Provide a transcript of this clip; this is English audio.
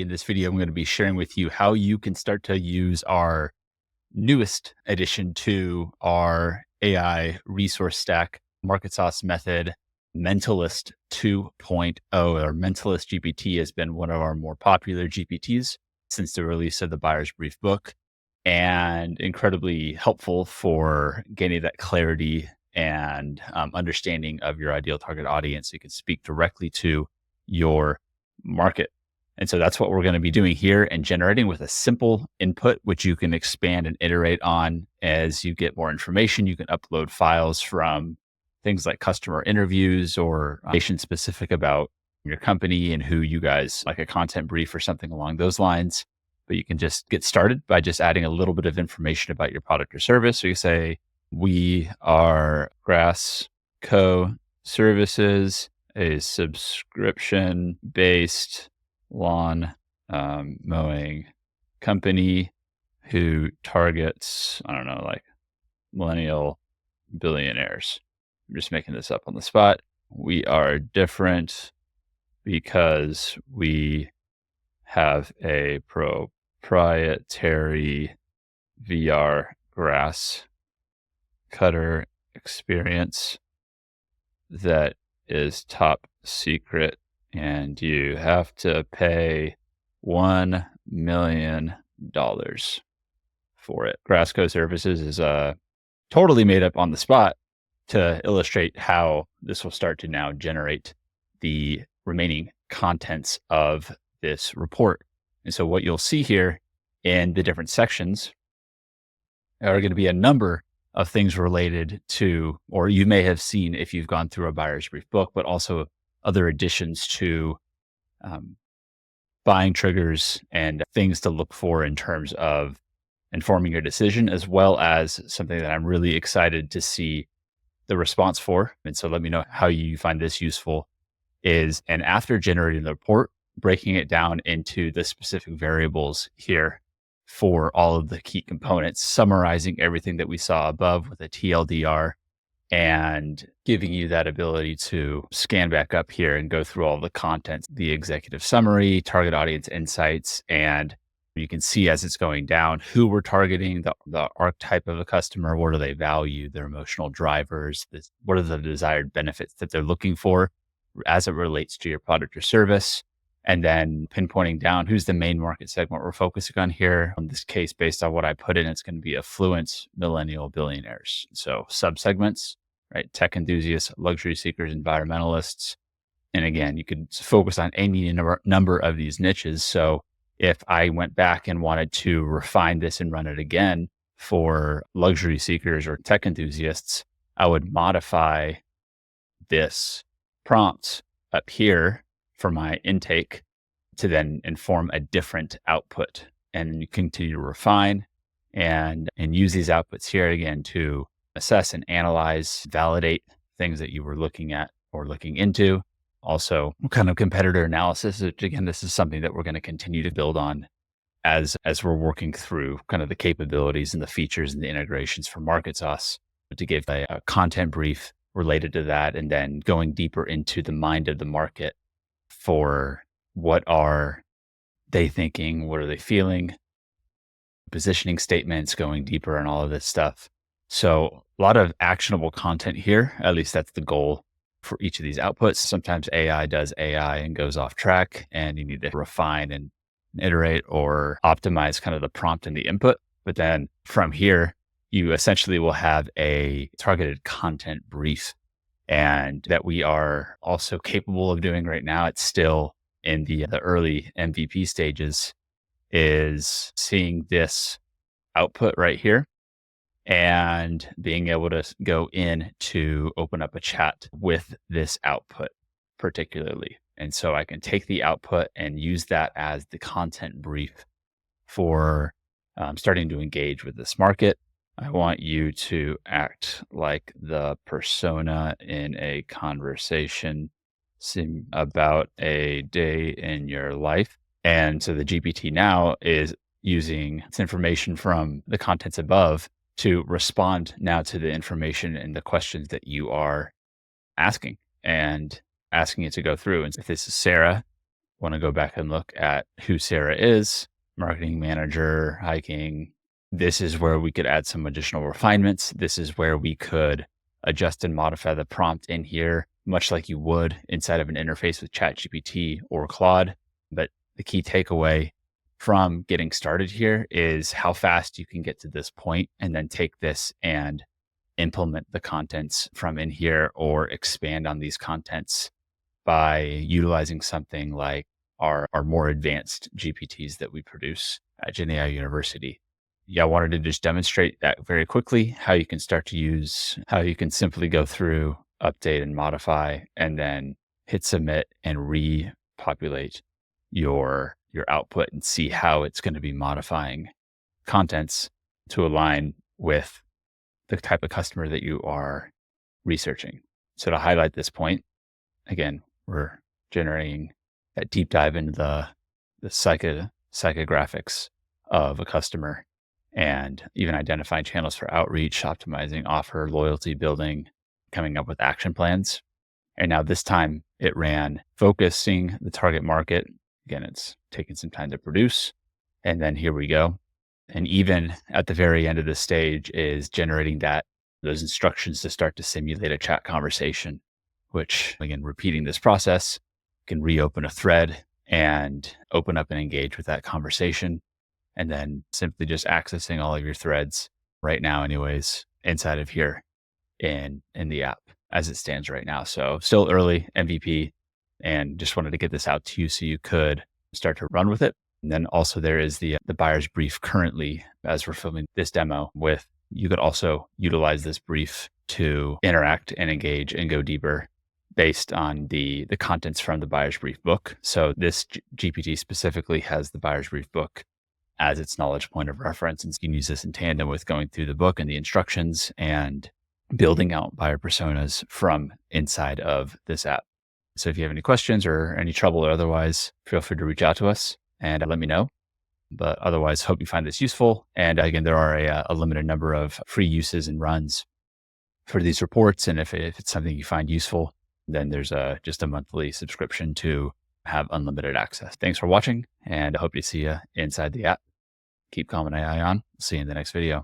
In this video, I'm going to be sharing with you how you can start to use our newest addition to our AI resource stack, MarketSauce method, Mentalist 2.0, or Mentalist GPT has been one of our more popular GPTs since the release of the Buyer's Brief book, and incredibly helpful for gaining that clarity and understanding of your ideal target audience so you can speak directly to your market. And so that's what we're going to be doing here and generating with a simple input, which you can expand and iterate on as you get more information. You can upload files from things like customer interviews or information specific about your company and who you guys like, a content brief or something along those lines. But you can just get started by just adding a little bit of information about your product or service. So you say, we are Grass Co. Services, a subscription-based lawn mowing company who targets, I don't know, like millennial billionaires. I'm just making this up on the spot. We are different because we have a proprietary VR grass cutter experience that is top secret, and you have to pay $1 million for it. Grassco Services is totally made up on the spot to illustrate how this will start to now generate the remaining contents of this report. And so what you'll see here in the different sections are going to be a number of things related to, or you may have seen if you've gone through a Buyer's Brief book, but also other additions to buying triggers and things to look for in terms of informing your decision, as well as something that I'm really excited to see the response for. And so let me know how you find this useful is, and after generating the report, breaking it down into the specific variables here for all of the key components, summarizing everything that we saw above with a TLDR, and giving you that ability to scan back up here and go through all the contents, the executive summary, target audience insights, and you can see as it's going down who we're targeting, the archetype of a customer, what do they value, their emotional drivers, what are the desired benefits that they're looking for as it relates to your product or service. And then pinpointing down who's the main market segment we're focusing on here. In this case, based on what I put in, it's going to be affluent millennial billionaires. So subsegments, right? Tech enthusiasts, luxury seekers, environmentalists. And again, you could focus on any number of these niches. So if I went back and wanted to refine this and run it again for luxury seekers or tech enthusiasts, I would modify this prompt up here for my intake to then inform a different output, and you continue to refine and use these outputs here again to assess and analyze, validate things that you were looking at or looking into. Also, kind of competitor analysis, which again, this is something that we're going to continue to build on as we're working through kind of the capabilities and the features and the integrations for MarketSauce to give a content brief related to that, and then going deeper into the mind of the market for what are they thinking, what are they feeling, positioning statements, going deeper on all of this stuff. So a lot of actionable content here, at least that's the goal for each of these outputs. Sometimes AI does AI and goes off track, and you need to refine and iterate or optimize kind of the prompt and the input. But then from here, you essentially will have a targeted content brief, and that we are also capable of doing right now. It's still in the early MVP stages, is seeing this output right here and being able to go in to open up a chat with this output particularly. And so I can take the output and use that as the content brief for starting to engage with this market. I want you to act like the persona in a conversation about a day in your life. And so the GPT now is using its information from the contents above to respond now to the information and the questions that you are asking, and asking it to go through. And if this is Sarah, want to go back and look at who Sarah is, marketing manager, hiking. This is where we could add some additional refinements. This is where we could adjust and modify the prompt in here, much like you would inside of an interface with ChatGPT or Claude. But the key takeaway from getting started here is how fast you can get to this point and then take this and implement the contents from in here or expand on these contents by utilizing something like our more advanced GPTs that we produce at GenAI University. Yeah, I wanted to just demonstrate that very quickly, how you can start to use, how you can simply go through, update and modify, and then hit submit and repopulate your output and see how it's going to be modifying contents to align with the type of customer that you are researching. So to highlight this point, again, we're generating that deep dive into the psychographics of a customer and even identifying channels for outreach, optimizing offer, loyalty building, coming up with action plans. And now this time it ran focusing the target market. Again, it's taking some time to produce. And then here we go. And even at the very end of this stage is generating those instructions to start to simulate a chat conversation, which again, repeating this process can reopen a thread and open up and engage with that conversation. And then simply just accessing all of your threads right now anyways, inside of here in the app as it stands right now. So still early MVP, and just wanted to get this out to you so you could start to run with it. And then also there is the buyer's brief currently as we're filming this demo with, you could also utilize this brief to interact and engage and go deeper based on the contents from the buyer's brief book. So this GPT specifically has the buyer's brief book as its knowledge point of reference. And you can use this in tandem with going through the book and the instructions and building out buyer personas from inside of this app. So if you have any questions or any trouble or otherwise, feel free to reach out to us and let me know. But otherwise, hope you find this useful. And again, there are a limited number of free uses and runs for these reports. And if it's something you find useful, then there's just a monthly subscription to have unlimited access. Thanks for watching, and I hope to see you inside the app. Keep Common AI on. See you in the next video.